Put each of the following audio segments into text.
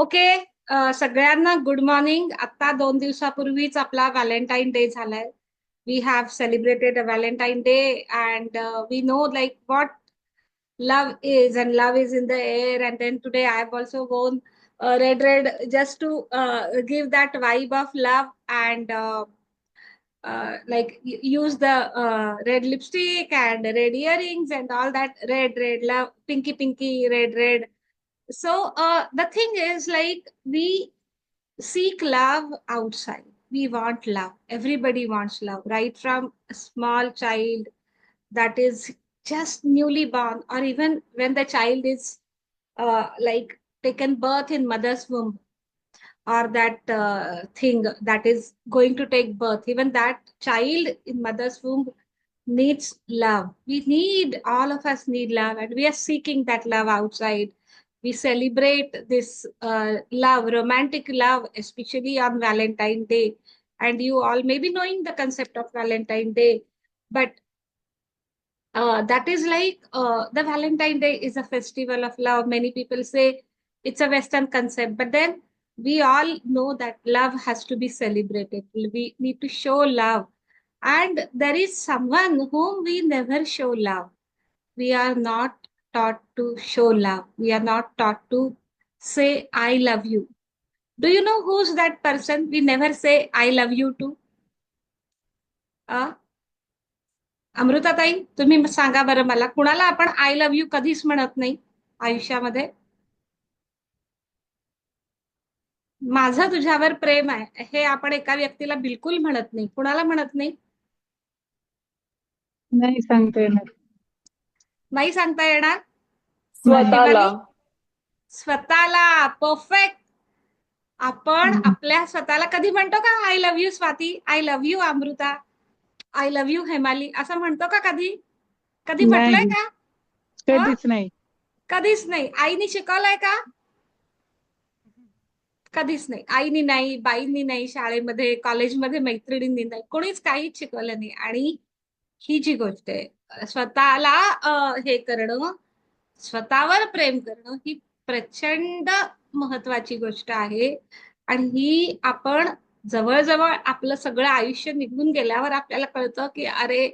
Okay. सगळ्यांना good morning. आता 2 दिवसापूर्वीच आपला व्हॅलेंटाईन डे झालाय. We have celebrated a Valentine day and we know like what love is, and love is in the air. And then today I have also worn red just to give that vibe of love and use the red lipstick and red earrings and all that red love, pinky red. So the thing is, like, we seek love outside. We want love. Everybody wants love, right? From a small child that is just newly born, or even when the child is like taken birth in mother's womb, or that thing that is going to take birth, even that child in mother's womb needs love. We need, all of us need love, and we are seeking that love outside. We celebrate this love, romantic love, especially on Valentine's Day. And you all may be knowing the concept of Valentine's Day, but that is like the Valentine Day is a festival of love. Many people say it's a Western concept, but then we all know that love has to be celebrated. We need to show love. And there is someone whom we never show love. We are not taught to show love. We are not taught to say, I love you. Do you know who's that person we never say, I love you to? Uh, अमृताताई, तुम्ही सांगा बरं मला, कुणाला आपण I love you कधीच म्हणत नाही आयुष्यामध्ये? माझं तुझ्यावर प्रेम आहे हे आपण एका व्यक्तीला बिलकुल म्हणत नाही. कुणाला म्हणत नाही? नाही सांगता येणार. नाही सांगता येणार. नाही. स्वतःला. हेमाली, स्वतःला. परफेक्ट. आपण हम्म. आपल्या स्वतःला कधी म्हणतो का I love you Swati, I love you Amrita, I love you Hemali, असं म्हणतो का कधी? कधी म्हटलंय नाही, का? हं? कधीच नाही. कधीच नाही. आईने शिकवलंय का? कधीच नाही. आईनी नाही, बाईंनी नाही, शाळेमध्ये कॉलेजमध्ये मैत्रिणींनी नाही, कोणीच काहीच शिकवलं नाही. आणि ही जी गोष्ट आहे, स्वतःला हे करणं, स्वतःवर प्रेम करणं, ही प्रचंड महत्वाची गोष्ट आहे. आणि ही आपण जवळजवळ आपलं सगळं आयुष्य निघून गेल्यावर आपल्याला कळतं की अरे,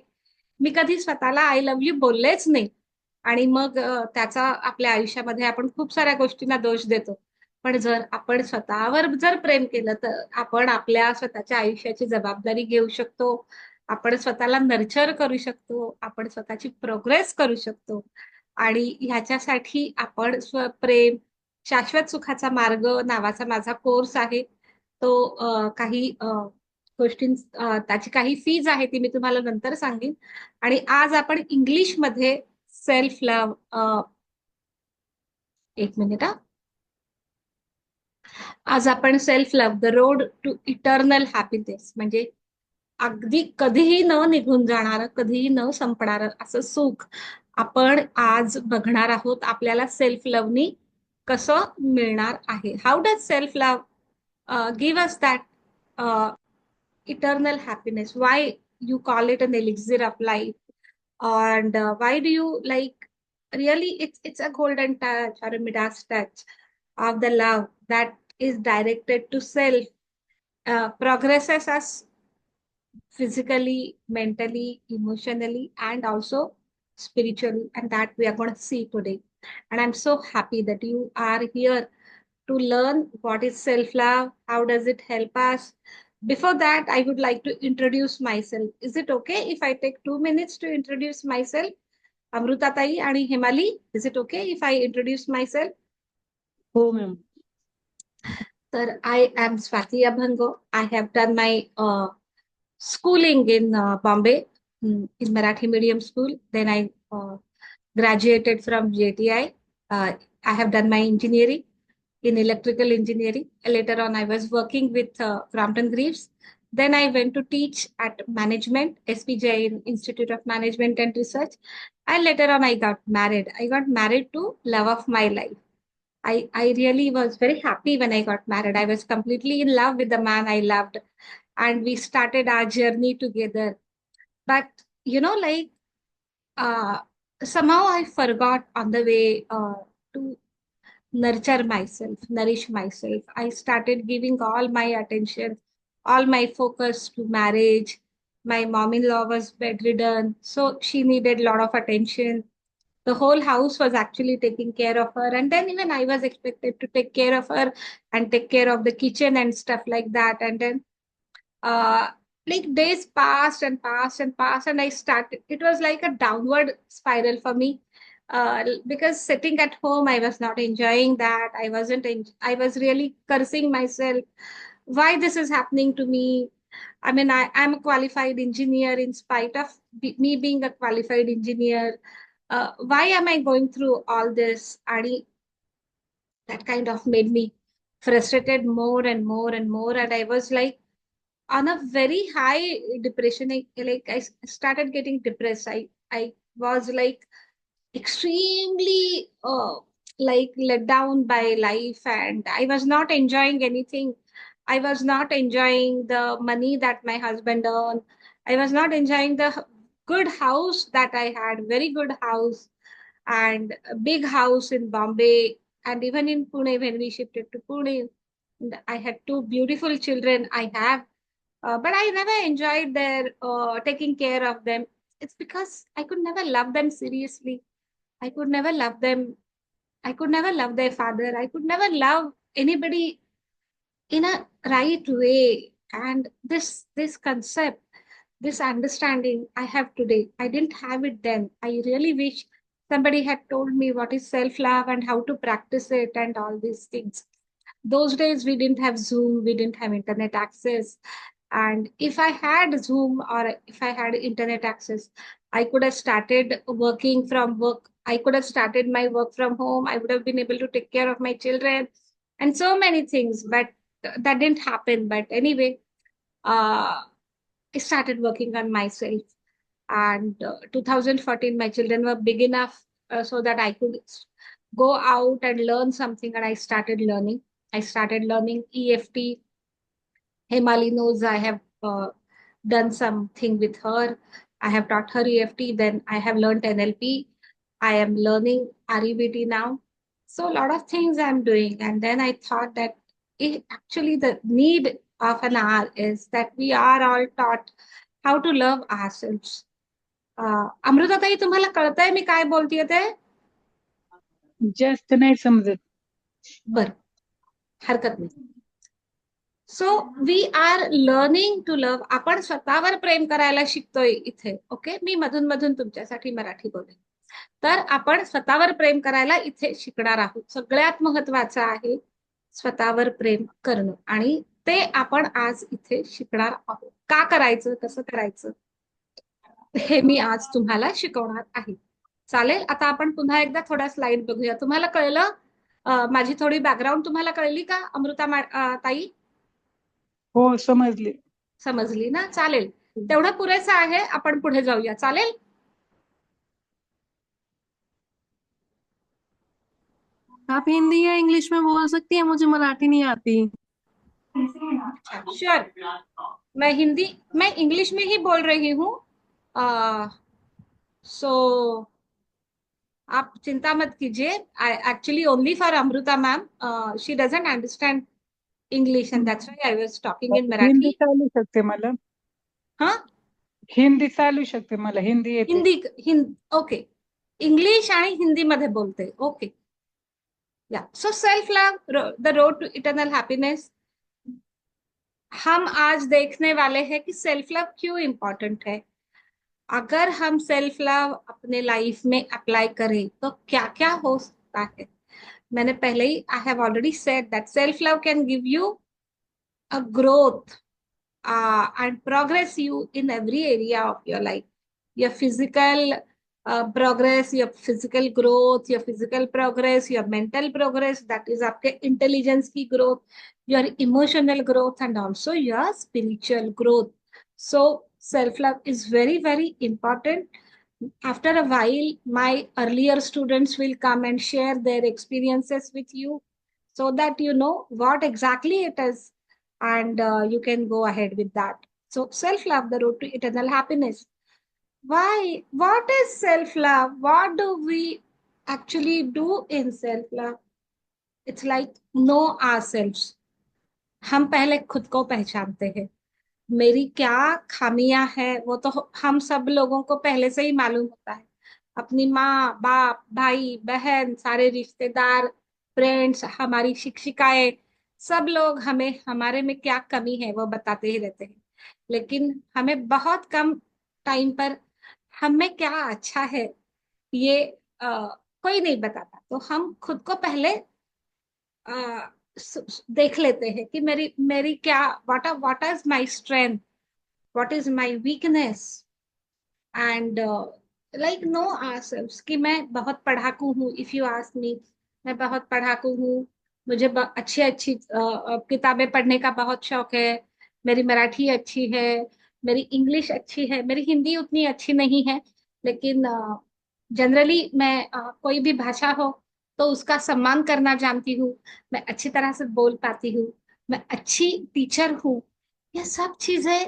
मी कधी स्वतःला आय लव्ह यू बोललेच नाही. आणि मग त्याचा आपल्या आयुष्यामध्ये आपण खूप साऱ्या गोष्टींना दोष देतो. पण जर आपण स्वतःवर जर प्रेम केलं तर आपण आपल्या स्वतःच्या आयुष्याची जबाबदारी घेऊ शकतो. आपण स्वतःला नर्चर करू शकतो. आपण स्वतःची प्रोग्रेस करू शकतो. आणि ह्याच्यासाठी आपण स्वप्रेम शाश्वत सुखाचा मार्ग नावाचा माझा कोर्स आहे. तो काही गोष्टी, त्याची काही फीज आहे ती मी तुम्हाला नंतर सांगेन. आणि आज आपण इंग्लिशमध्ये सेल्फ लव्ह, एक मिनिट हा. आज आपण self love, the road to eternal happiness, म्हणजे अगदी कधीही न निघून जाणारं, कधीही न संपणारं असं सुख आपण आज बघणार आहोत. आपल्याला सेल्फ लव्हनी कसं मिळणार आहे. How does self love give us that eternal happiness? Why you call it an elixir of life? And why do you like, really, it's a golden touch or a Midas touch of the love that is directed to self, progresses us physically, mentally, emotionally, and also spiritually. And that we are going to see today. And I'm so happy that you are here to learn what is self love, how does it help us. Before that, I would like to introduce myself. Is it okay if I take 2 minutes to introduce myself? Amruta Tai and Himali, is it okay if I introduce myself? हो ma'am. Sir, I am Swati Abhango. I have done my schooling in Bombay, in Marathi medium school. Then I graduated from JTI. I have done my engineering in electrical engineering. Later on, I was working with Crompton Greaves. Then I went to teach at management, SPJ Institute of Management and Research. And later on, I got married. I got married to love of my life. I really was very happy when I got married. I was completely in love with the man I loved. And we started our journey together. But, like, uh, somehow I forgot on the way to nurture myself, nourish myself. I started giving all my attention, all my focus to marriage. My mom-in-law was bedridden, so she needed a lot of attention. The whole house was actually taking care of her, and then even I was expected to take care of her and take care of the kitchen and stuff like that. And then uh like days passed and passed and passed, and I started, it was like a downward spiral for me, because sitting at home I was not enjoying that. I was really cursing myself, why this is happening to me. I mean, I'm a qualified engineer. In spite of me being a qualified engineer, why am I going through all this? And that kind of made me frustrated more and more and more. And I was like on a very high depression. I started getting depressed. I was like extremely like let down by life, and I was not enjoying anything. I was not enjoying the money that my husband earned. I was not enjoying the good house that I had, very good house, and a big house in Bombay, and even in Pune when we shifted to Pune. I had two beautiful children. I have, but I never enjoyed their taking care of them. It's because I could never love them seriously. I could never love them. I could never love their father. I could never love anybody in a right way. And this concept, this understanding I have today, I didn't have it then. I really wish somebody had told me what is self-love and how to practice it and all these things. Those days we didn't have Zoom, we didn't have internet access. And if I had Zoom or if I had internet access, I could have started working from work. I could have started my work from home. I would have been able to take care of my children and so many things, but that didn't happen. But anyway, I started working on myself. And 2014, my children were big enough so that I could go out and learn something. And I started learning. I started learning EFT. Hemali knows I have done something with her. I have taught her EFT. Then I have learned NLP. I am learning REBT now. So a lot of things I'm doing. And then I thought that actually the need of an hour is that we are all taught how to love ourselves. अमृताताई, तुम्हाला कळतंय मी काय बोलतेय ते? जास्त नाही समजत. बर, हरकत नाही. So we are learning to love. आपण स्वतःवर प्रेम करायला शिकतोय इथे. ओके, मी मधून मधून तुमच्यासाठी मराठी बोलेन. तर आपण स्वतःवर प्रेम करायला इथे शिकणार आहोत. सगळ्यात महत्वाचं आहे स्वतःवर प्रेम करणं, आणि ते आपण आज इथे शिकणार आहोत. का करायचं, कसं करायचं, हे मी आज तुम्हाला शिकवणार आहे. चालेल. आता आपण पुन्हा एकदा थोड्या स्लाइड बघूया. तुम्हाला कळलं? माझी थोडी बॅकग्राऊंड तुम्हाला कळली का ताई? हो, समजली. समजली ना? चालेल. तेवढं पुरेसं आहे. आपण पुढे जाऊया. चालेल. आप हिंदी या इंग्लिश में बोल सकती हैं, मुझे मराठी नहीं आती। श्योर, मैं इंग्लिश में ही बोल रही हूँ. सो आप चिंता मत कीजिए. Actually only for Amrita ma'am, she doesn't understand English and that's why I was talking in Hindi Marathi. चालू शकते मला. हाँ, हिंदी चालू शकते मला. हिंदी येते. ओके. इंग्लिश आणि हिंदी मध्ये बोलते. Okay, yeah. So self love, the road to eternal happiness. हम आज देखने वाले हैं कि सेल्फ लव क्यों इम्पोर्टेंट है. अगर हम सेल्फ लव अपने लाइफ में अप्लाई करें तो क्या क्या हो सकता है. मैंने पहले ही, I have already said that self love can give you a growth and progress you in every area of your life. Your physical progress, your physical growth, your physical progress, your mental progress, that is आपके intelligence की growth, your emotional growth, and also your spiritual growth. So self-love is very, very important. After a while, my earlier students will come and share their experiences with you so that you know what exactly it is, and you can go ahead with that. So self-love, the road to eternal happiness. Why? What is self-love? What do we actually do in self-love? It's like know ourselves. हम पहले खुद को पहचानते हैं, मेरी क्या खामियां हैं वो तो हम सब लोगों को पहले से ही मालूम होता है। अपनी माँ बाप भाई बहन सारे रिश्तेदार फ्रेंड्स हमारी शिक्षिकाएं सब लोग हमें हमारे में क्या कमी है वो बताते ही रहते हैं। लेकिन हमें बहुत कम टाइम पर हम में क्या अच्छा है ये कोई नहीं बताता। तो हम खुद को पहले देख लेते हैं कि मेरी मेरी क्या, what is my strength, what is my weakness, and like know ourselves कि मैं बहुत पढ़ाकू हूँ। इफ यू आस्क मी, मैं बहुत पढ़ाकू हूँ, मुझे अच्छी अच्छी किताबें पढ़ने का बहुत शौक है, मेरी मराठी अच्छी है, मेरी इंग्लिश अच्छी है, मेरी हिंदी उतनी अच्छी नहीं है, लेकिन जनरली मैं कोई भी भाषा हो तो उसका सम्मान करना जानती हूँ, मैं अच्छी तरह से बोल पाती हूँ, मैं अच्छी टीचर हूँ। ये सब चीजें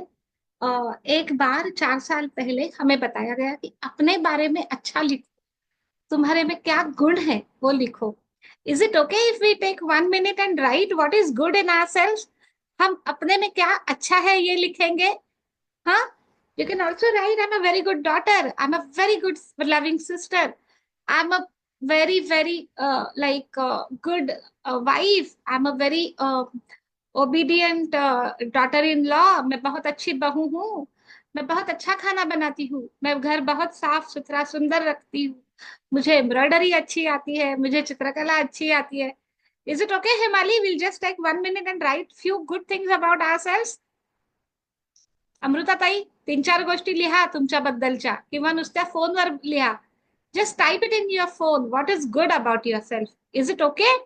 एक बार 4 साल पहले हमें बताया गया कि अपने बारे में अच्छा लिखो, तुम्हारे में क्या गुण है वो लिखो। Is it okay if we take 1 minute and write what is good in ourselves? हम अपने में क्या अच्छा है ये लिखेंगे। हाँ, you can also write, I'm a very good daughter, I'm a very good loving sister, I'm a very very like good wife, I'm a very obedient daughter in law, मैं बहुत अच्छी बहू हूँ, मैं बहुत अच्छा खाना बनाती हूँ, मैं घर बहुत साफ सुथरा सुंदर रखती हूँ, मुझे एम्ब्रॉयडरी अच्छी आती है, मुझे चित्रकला अच्छी आती है। Is it okay Himali, will just take 1 minute and write few good things about ourselves? अमृताताई, 3-4 गोष्टी लिहा तुमच्याबद्दलच्या किंवा नुसत्या फोनवर लिहा. Just type it in your phone, what is good about yourself. Is it okay?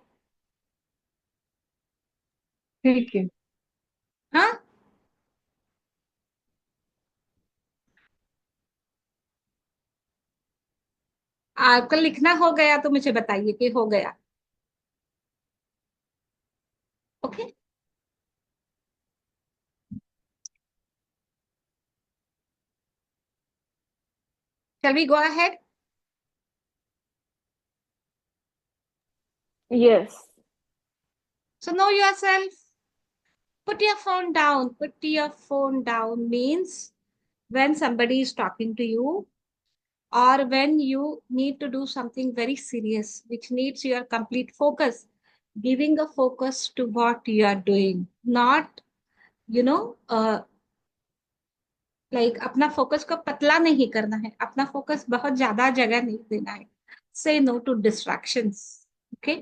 ठीक है। हाँ, आपका लिखना हो गया तो मुझे बताइए कि हो गया। Okay, shall we go ahead? Yes. So know yourself. Put your phone down. Put your phone down means when somebody is talking to you, or when you need to do something very serious which needs your complete focus, giving a focus to what you are doing, not you know like अपना focus को पतला नहीं करना है, अपना focus बहुत ज्यादा जगह नहीं देना है। से नो टू डिस्ट्रैक्शंस। ओके,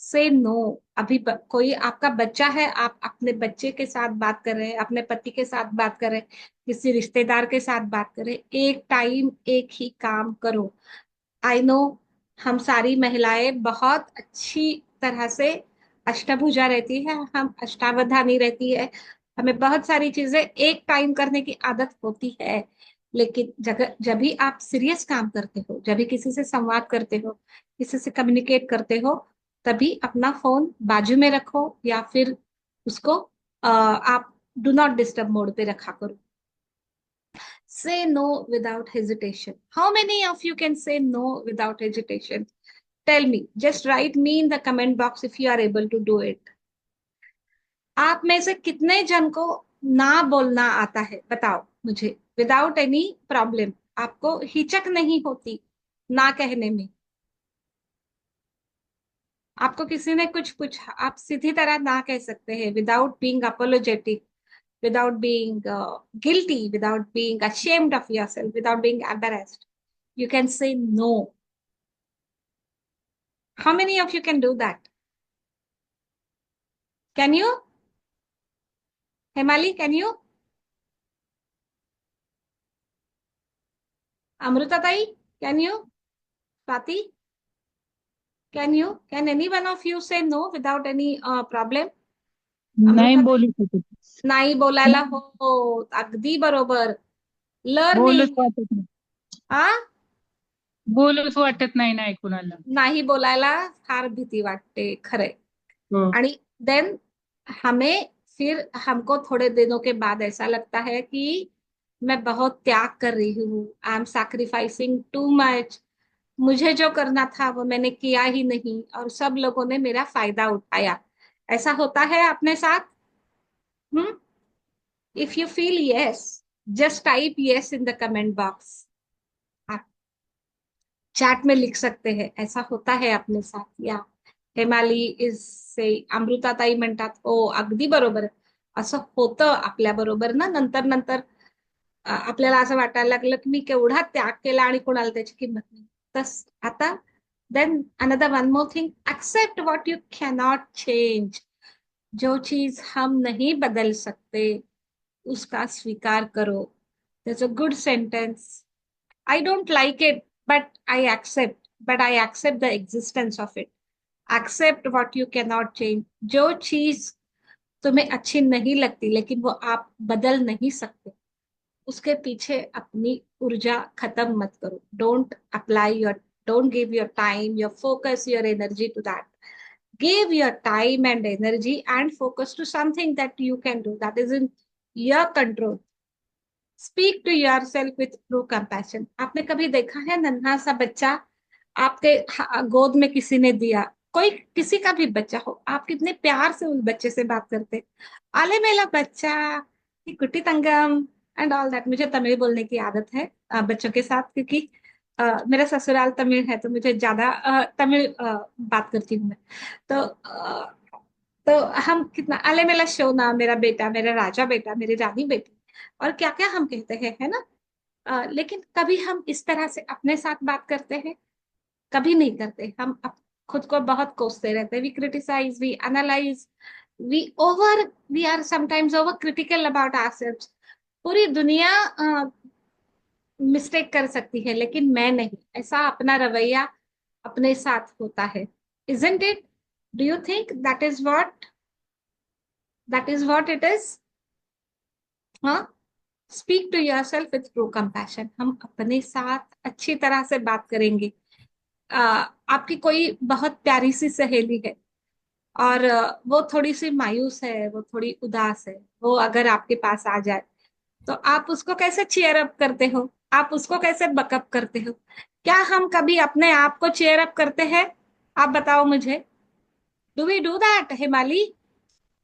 से नो। अभी कोई आपका बच्चा है, आप अपने बच्चे के साथ बात कर रहे हैं, अपने पति के साथ बात कर रहे हैं, किसी रिश्तेदार के साथ बात कर रहे हैं, एक टाइम एक ही काम करो। आई नो हम सारी महिलाएं बहुत अच्छी तरह से अष्टभुजा रहती है, हम अष्टावधानी रहती है, हमें बहुत सारी चीजें एक टाइम करने की आदत होती है। लेकिन जब भी आप सीरियस काम करते हो, जब भी किसी से संवाद करते हो, किसी से कम्युनिकेट करते हो, तभी अपना फोन बाजू में रखो या फिर उसको आप डू नॉट डिस्टर्ब मोड पे रखा करो। Say no without hesitation. How many of you can say no without hesitation? Tell me. Just write me in the comment box if you are able to do it. आप में से कितने जन को ना बोलना आता है बताओ मुझे, विदाउट एनी प्रॉब्लम, आपको हिचक नहीं होती ना कहने में? आपको किसी ने कुछ पूछा, आप सीधी तरह ना कह सकते हैं without being apologetic, without being guilty, without being ashamed of yourself, without being embarrassed. You can say no. How many of you can do that? Can you? Hemali, can you? Amruta Tai, can you? Swati, can you? Can any one of you say no without any problem? नाही Amruta Tai, बोलू शकत. नाही बोलायला हो, अगदी बरोबर. बोलूच learning. वाटत नाही. हा, बोलूच वाटत नाही नाही कुणाला. नाही बोलायला फार भीती वाटते, खरंय. हो. आणि देन हमें फिर हमको थोड़े दिनों के बाद ऐसा लगता है कि मैं बहुत त्याग कर रही हूँ, I am sacrificing too much, मुझे जो करना था वो मैंने किया ही नहीं और सब लोगों ने मेरा फायदा उठाया। ऐसा होता है अपने साथ? Hmm. If you feel yes, just type yes in the comment box. आप चैट में लिख सकते हैं ऐसा होता है अपने साथ या हेमाली इज से अमृताताई म्हणतात ओ अगदी बरोबर आहे. असं होतं आपल्या बरोबर ना, नंतर नंतर आपल्याला असं वाटायला लागलं की मी केवढा त्याग केला आणि कोणाला त्याची किंमत नाही. तस आता then another one more thing, accept what you cannot change. जो चीज हम नहीं बदल सकते उसका स्वीकार करो। That's a good sentence. I don't like it, but I accept. But I accept the existence of it. Accept what you cannot change. जो चीज तुम्हें अच्छी नहीं लगती लेकिन वो आप बदल नहीं सकते, उसके पीछे अपनी ऊर्जा खत्म मत करो। Don't give your time, your focus, your energy to that. Give your time and energy and focus to something that you can do, that is in your control. Speak to yourself with true compassion. आपने कभी देखा है नन्हा सा बच्चा आपके गोद में किसी ने दिया, कोई किसी का भी बच्चा हो, आप कितने प्यार से उस बच्चे से बात करते, आले मेला बच्चा, ये कुटी तंगम एंड ऑल दैट। मुझे तमिल बोलने की आदत है बच्चों के साथ, क्योंकि मेरा ससुराल तमिल है तो मुझे ज्यादा तमिल बात करती हूँ मैं। तो तो हम कितना अले मेला शोना, मेरा बेटा, मेरा राजा बेटा, मेरी रानी बेटी, और क्या क्या हम कहते हैं, है ना। लेकिन कभी हम इस तरह से अपने साथ बात करते हैं? कभी नहीं करते। हम खुद को बहुत कोसते रहते हैं। We criticise, we analyse, we are sometimes over critical about ourselves. पूरी दुनिया मिस्टेक कर सकती है लेकिन मैं नहीं। ऐसा अपना रवैया अपने साथ होता है। Isn't it? Do you think that is what it is? हाँ। Speak to yourself with true compassion. हम अपने साथ अच्छी तरह से बात करेंगे। आपकी कोई बहुत प्यारी सी सहेली है और वो थोड़ी सी मायूस है, वो थोड़ी उदास है, वो अगर आपके पास आ जाए तो आप उसको कैसे चीयर अप करते हो? आप उसको कैसे बकअप करते हो? क्या हम कभी अपने आप को चीयर अप करते हैं? आप बताओ मुझे। Do we do that Himali?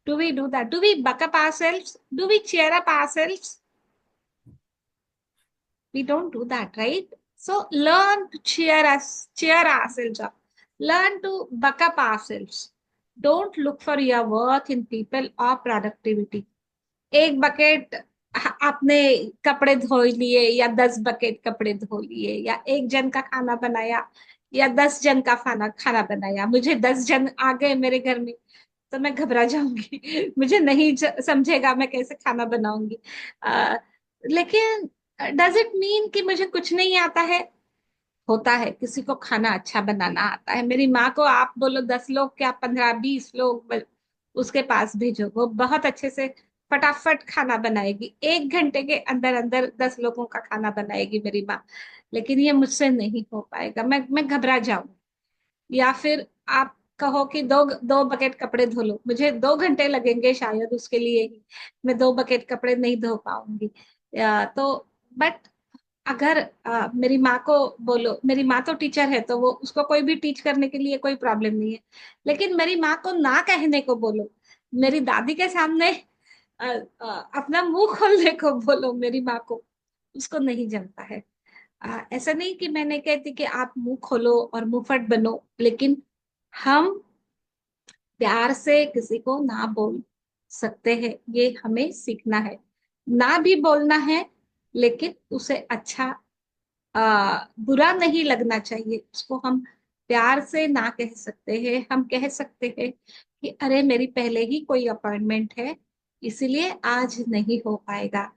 Do we do that? Do we back up ourselves? Do we cheer up ourselves? We don't do that, right? So learn to cheer ourselves up. Learn to buck up ourselves. Don't look for your worth in people or productivity. एक bucket आपने कपड़े धो लिए या 10 bucket कपड़े धो लिए, या एक जन का खाना बनाया या 10 जन का खाना खाना बनाया, मुझे 10 जन आ गए मेरे घर में तो मैं घबरा जाऊंगी। मुझे नहीं समझेगा मैं कैसे खाना बनाऊंगी। लेकिन डज इट मीन कि मुझे कुछ नहीं आता है? होता है, किसी को खाना अच्छा बनाना आता है। मेरी माँ को आप बोलो 10 लोग क्या, 15-20 लोग उसके पास भेजो, वो बहुत अच्छे से फटाफट खाना बनाएगी। 1 घंटे के अंदर अंदर 10 लोगों का खाना बनाएगी मेरी माँ। लेकिन ये मुझसे नहीं हो पाएगा, मैं घबरा जाऊंगी। या फिर आप कहो कि दो दो बकेट कपड़े धो लो, मुझे 2 घंटे लगेंगे शायद उसके लिए ही, मैं 2 बकेट कपड़े नहीं धो पाऊंगी। तो बट अगर मेरी माँ को बोलो, मेरी माँ तो टीचर है तो वो उसको कोई भी टीच करने के लिए कोई प्रॉब्लम नहीं है। लेकिन मेरी माँ को ना कहने को बोलो, मेरी दादी के सामने अपना मुंह खोलने को बोलो मेरी माँ को, उसको नहीं जमता है। ऐसा नहीं कि मैंने कहती कि आप मुंह खोलो और मुंहफट बनो, लेकिन हम प्यार से किसी को ना बोल सकते हैं, ये हमें सीखना है। ना भी बोलना है लेकिन उसे अच्छा बुरा नहीं लगना चाहिए, उसको हम प्यार से ना कह सकते हैं। हम कह सकते हैं कि अरे मेरी पहले ही कोई अपॉइंटमेंट है इसीलिए आज नहीं हो पाएगा।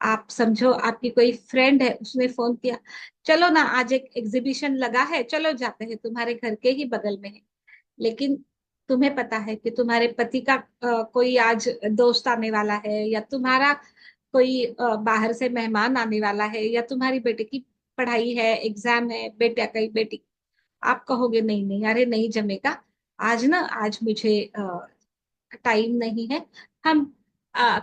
आप समझो आपकी कोई फ्रेंड है, उसने फोन किया, चलो ना आज एक एग्जीबिशन लगा है, चलो जाते हैं, तुम्हारे घर के ही बगल में है। लेकिन तुम्हें पता है कि तुम्हारे पति का कोई आज दोस्त आने वाला है, या तुम्हारा कोई बाहर से मेहमान आने वाला है, या तुम्हारी बेटे की पढ़ाई है, एग्जाम है, बेटा कहीं बेटी। आप कहोगे नहीं नहीं, अरे नहीं जमेगा आज ना, आज मुझे टाइम नहीं है। हम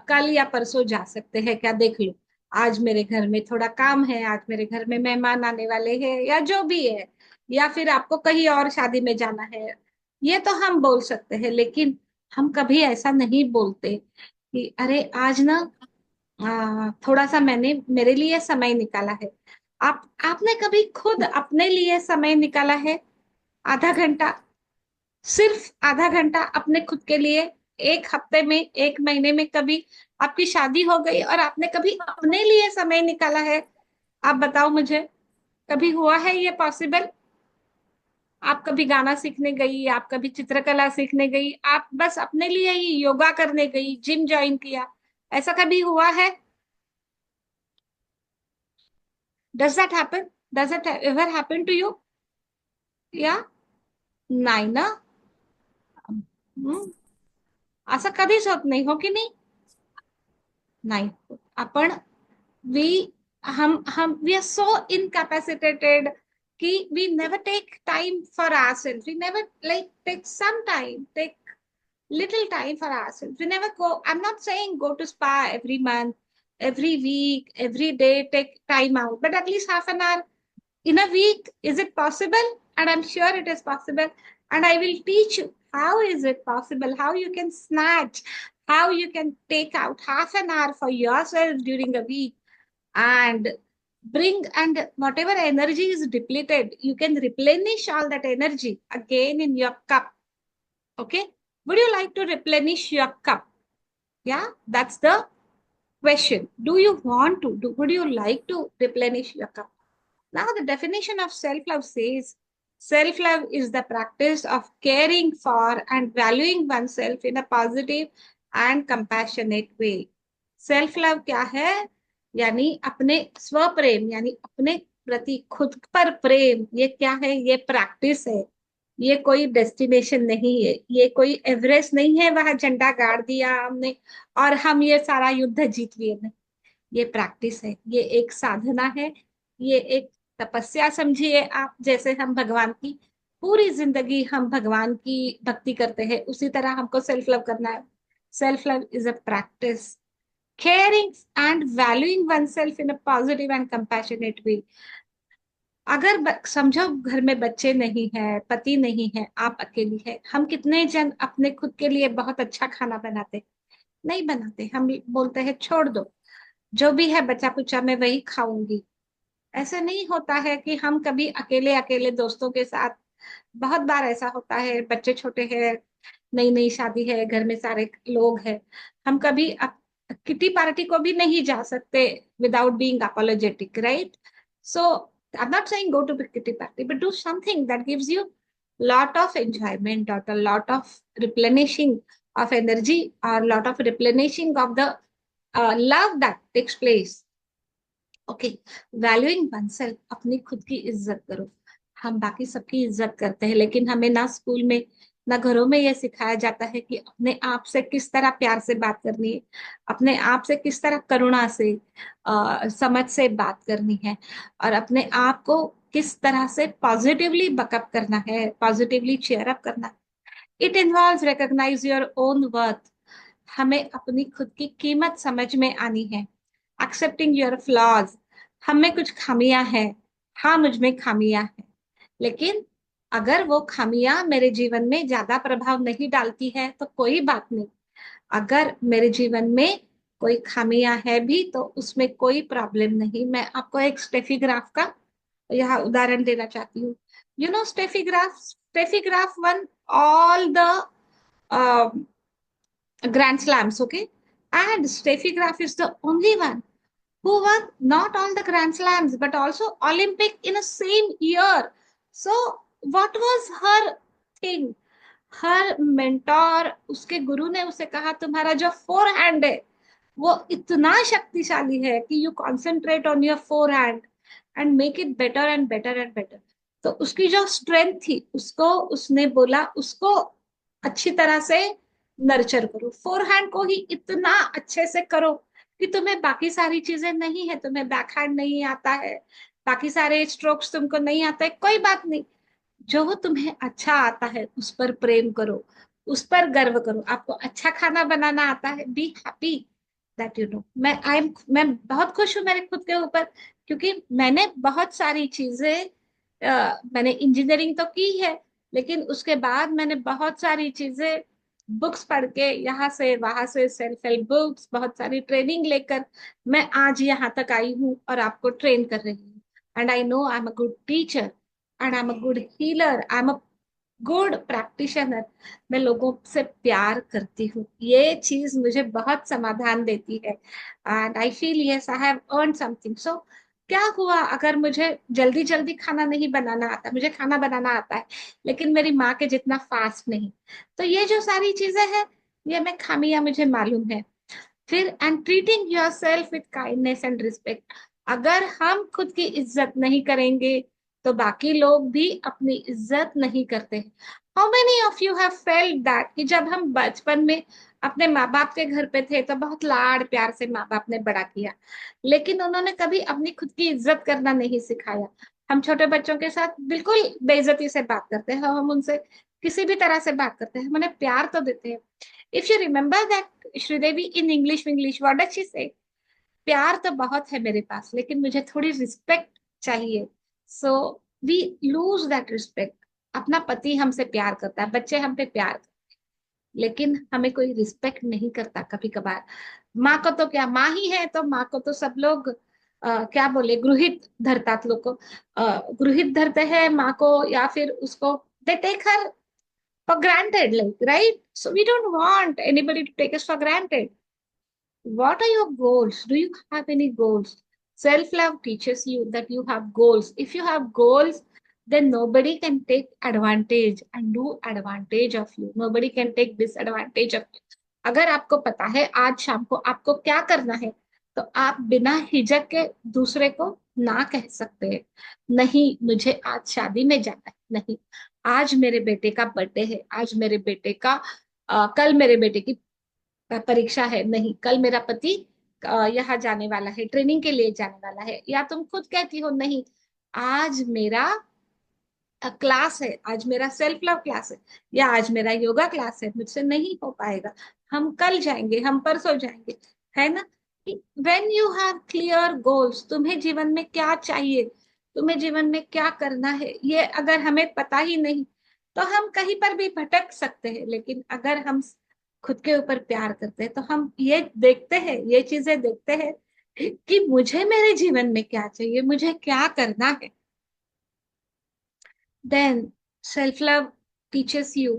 कल या परसों जा सकते हैं क्या, देख लो आज मेरे घर में थोड़ा काम है, आज मेरे घर में मेहमान आने वाले हैं, या जो भी है। या फिर आपको कहीं और शादी में जाना है, ये तो हम बोल सकते हैं। लेकिन हम कभी ऐसा नहीं बोलते कि अरे आज ना थोड़ा सा मैंने मेरे लिए समय निकाला है। आपने कभी खुद अपने लिए समय निकाला है? आधा घंटा, सिर्फ आधा घंटा अपने खुद के लिए, एक हफ्ते में, एक महीने में। कभी आपकी शादी हो गई और आपने कभी अपने लिए समय निकाला है? आप बताओ मुझे, कभी हुआ है ये पॉसिबल? आप कभी गाना सीखने गई, आप कभी चित्रकला सीखने गई, आप बस अपने लिए ही योगा करने गई, जिम ज्वाइन किया, ऐसा कभी हुआ है? Does that happen? Does it ever happen to you? या नाही ना? हम्म, असं कधीच होत नाही, हो की नाही? नाही होत. आपण we हम we are so incapacitated कि we never take time for ourselves. We never like take some time, take little time for ourselves. We never go. I'm not saying go to spa every month, every week, every day, take time out, but at least half an hour in a week. Is it possible? And I'm sure it is possible. And I will teach you how is it possible, how you can snatch, how you can take out half an hour for yourself during a week, and bring, and whatever energy is depleted, you can replenish all that energy again in your cup. Okay, would you like to replenish your cup? Yeah, that's the question. Do you want to do, would you like to replenish your cup? Now the definition of self-love says self-love is the practice of caring for and valuing oneself in a positive and compassionate way. Self love क्या है? यानी अपने स्व प्रेम, यानी अपने प्रति खुद पर प्रेम। ये क्या है? ये प्रैक्टिस है। ये कोई डेस्टिनेशन नहीं है, ये कोई एवरेस्ट नहीं है, वहां झंडा गाड़ दिया हमने और हम ये सारा युद्ध जीत लिए। नहीं, ये प्रैक्टिस है, ये एक साधना है, ये एक तपस्या समझिए आप। जैसे हम भगवान की पूरी जिंदगी हम भगवान की भक्ति करते हैं, उसी तरह हमको सेल्फ लव करना है। Self love is a practice, caring and valuing oneself in a positive and compassionate way. अगर समझो घर में बच्चे नहीं है, पति नहीं है, आप अकेली है, हम कितने जन अपने खुद के लिए बहुत अच्छा खाना बनाते? नहीं बनाते। हम बोलते हैं छोड़ दो, जो भी है बचा कुचा मैं वही खाऊंगी। ऐसा नहीं होता है कि हम कभी अकेले अकेले दोस्तों के साथ, बहुत बार ऐसा होता है, बच्चे छोटे हैं, नई नई शादी है, घर में सारे लोग हैं, हम कभी किटी पार्टी को भी नहीं जा सकते without being apologetic, right? So I'm not saying go to kitty party, but do something that gives you lot of enjoyment or a lot of replenishing of energy or lot of replenishing of the love that takes place. Okay, valuing oneself, अपनी खुद की इज्जत करो। हम बाकी सबकी इज्जत करते हैं, लेकिन हमें ना स्कूल में ना घरों में यह सिखाया जाता है कि अपने आप से किस तरह प्यार से बात करनी है, अपने आप से किस तरह करुणा से समझ से बात करनी है, और अपने आप को किस तरह से पॉजिटिवली बकअप करना है, पॉजिटिवली चेयर अप करना है। It involves recognize your own worth. हमें अपनी खुद की कीमत समझ में आनी है। एक्सेप्टिंग योर फ्लॉज, हम में कुछ खामियां हैं, हाँ मुझ में खामियां हैं, लेकिन अगर वो खामियां मेरे जीवन में ज्यादा प्रभाव नहीं डालती है तो कोई बात नहीं। अगर मेरे जीवन में कोई खामियां है भी तो उसमें कोई प्रॉब्लम नहीं। मैं आपको एक स्टेफीग्राफ का यहाँ उदाहरण देना चाहती हूँ। You know Steffi Graf, Steffi Graf won all the grand slams, okay? And Steffi Graf is the only one who won not all the grand slams but also Olympic in a same year. So what was her thing? Her mentor, उसके गुरु ने उसे कहा तुम्हारा जो four hand है वो इतना शक्तिशाली है कि you concentrate on your four hand and make it better and better and better. तो उसकी जो स्ट्रेंथ थी उसको उसने बोला उसको अच्छी तरह से नर्चर करो, फोर हैंड को ही इतना अच्छे से करो कि तुम्हें बाकी सारी चीजें नहीं है, तुम्हें बैक हैंड नहीं आता है, बाकी सारे स्ट्रोक्स तुमको नहीं आता है, कोई बात नहीं। जो तुम्हें अच्छा आता है उस पर प्रेम करो, उस पर गर्व करो। आपको अच्छा खाना बनाना आता है, be happy that you know. मैं बहुत खुश हूँ मेरे खुद के ऊपर, क्योंकि मैंने बहुत सारी चीजें मैंने इंजीनियरिंग तो की है, लेकिन उसके बाद मैंने बहुत सारी चीजें बुक्स पढ़ के यहाँ से वहां से, सेल्फ हेल्प बुक्स, बहुत सारी ट्रेनिंग लेकर मैं आज यहाँ तक आई हूँ और आपको ट्रेन कर रही हूँ। And I know I am a good teacher, and I am a good healer, I am a good practitioner. मैं लोगों से प्यार करती हूँ, ये चीज मुझे बहुत समाधान देती है। And I feel yes I have earn something. So क्या हुआ अगर मुझे जल्दी जल्दी खाना नहीं बनाना आता? मुझे खाना बनाना आता है, लेकिन मेरी माँ के जितना फास्ट नहीं। तो ये जो सारी चीजें हैं, ये मैं खामियां मुझे मालूम है। फिर and treating your self with kindness and respect. अगर हम खुद की इज्जत नहीं करेंगे तो बाकी लोग भी अपनी इज्जत नहीं करते। How many of you have felt that कि जब हम बचपन में अपने माँ बाप के घर पे थे तो बहुत लाड़ प्यार से माँ बाप ने बड़ा किया, लेकिन उन्होंने कभी अपनी खुद की इज्जत करना नहीं सिखाया। हम छोटे बच्चों के साथ बिल्कुल बेइज्जती से बात करते हैं, हम उनसे किसी भी तरह से बात करते हैं, हम उन्हें प्यार तो देते हैं। If you remember that Sridevi in English what does she से? प्यार तो बहुत है मेरे पास, लेकिन मुझे थोड़ी रिस्पेक्ट चाहिए। So we lose that respect. अपना पति हमसे प्यार करता है, बच्चे हम पे प्यार करते हैं, लेकिन हमें कोई रिस्पेक्ट नहीं करता कभी कभार। माँ को तो क्या, माँ ही है, तो माँ को तो सब लोग क्या बोले, गृहित धरता लोग को गृहित धरते हैं माँ को, या फिर उसको they take her for granted, like, right? So we don't want anybody to take us for granted. What are your goals? Do you have any goals? Self love teaches you that you have goals. If you have goals, then nobody can take advantage and do advantage of you. Nobody can take disadvantage of you. अगर आपको पता है आज शाम को आपको क्या करना है, तो आप बिना हिचक के दूसरे को ना कह सकते हैं। नहीं, मुझे आज शादी में जाना है, नहीं, आज मेरे बेटे का बर्थडे है, आज मेरे बेटे का कल मेरे बेटे की परीक्षा है, नहीं, कल मेरा पति यहाँ जाने वाला है, ट्रेनिंग के लिए जाने वाला है। या तुम खुद कहती हो नहीं, आज मेरा क्लास है, आज मेरा सेल्फ लव क्लास है, या आज मेरा योगा क्लास है, मुझसे नहीं हो पाएगा, हम कल जाएंगे, हम परसों जाएंगे, है ना? When you have clear goals, तुम्हें जीवन में क्या चाहिए, तुम्हें जीवन में क्या करना है, ये अगर हमें पता ही नहीं, तो हम कहीं पर भी भटक सकते हैं। लेकिन अगर हम खुद के ऊपर प्यार करते हैं, तो हम ये देखते हैं, ये चीजें देखते हैं कि मुझे मेरे जीवन में क्या चाहिए, मुझे क्या करना है। Then self-love teaches you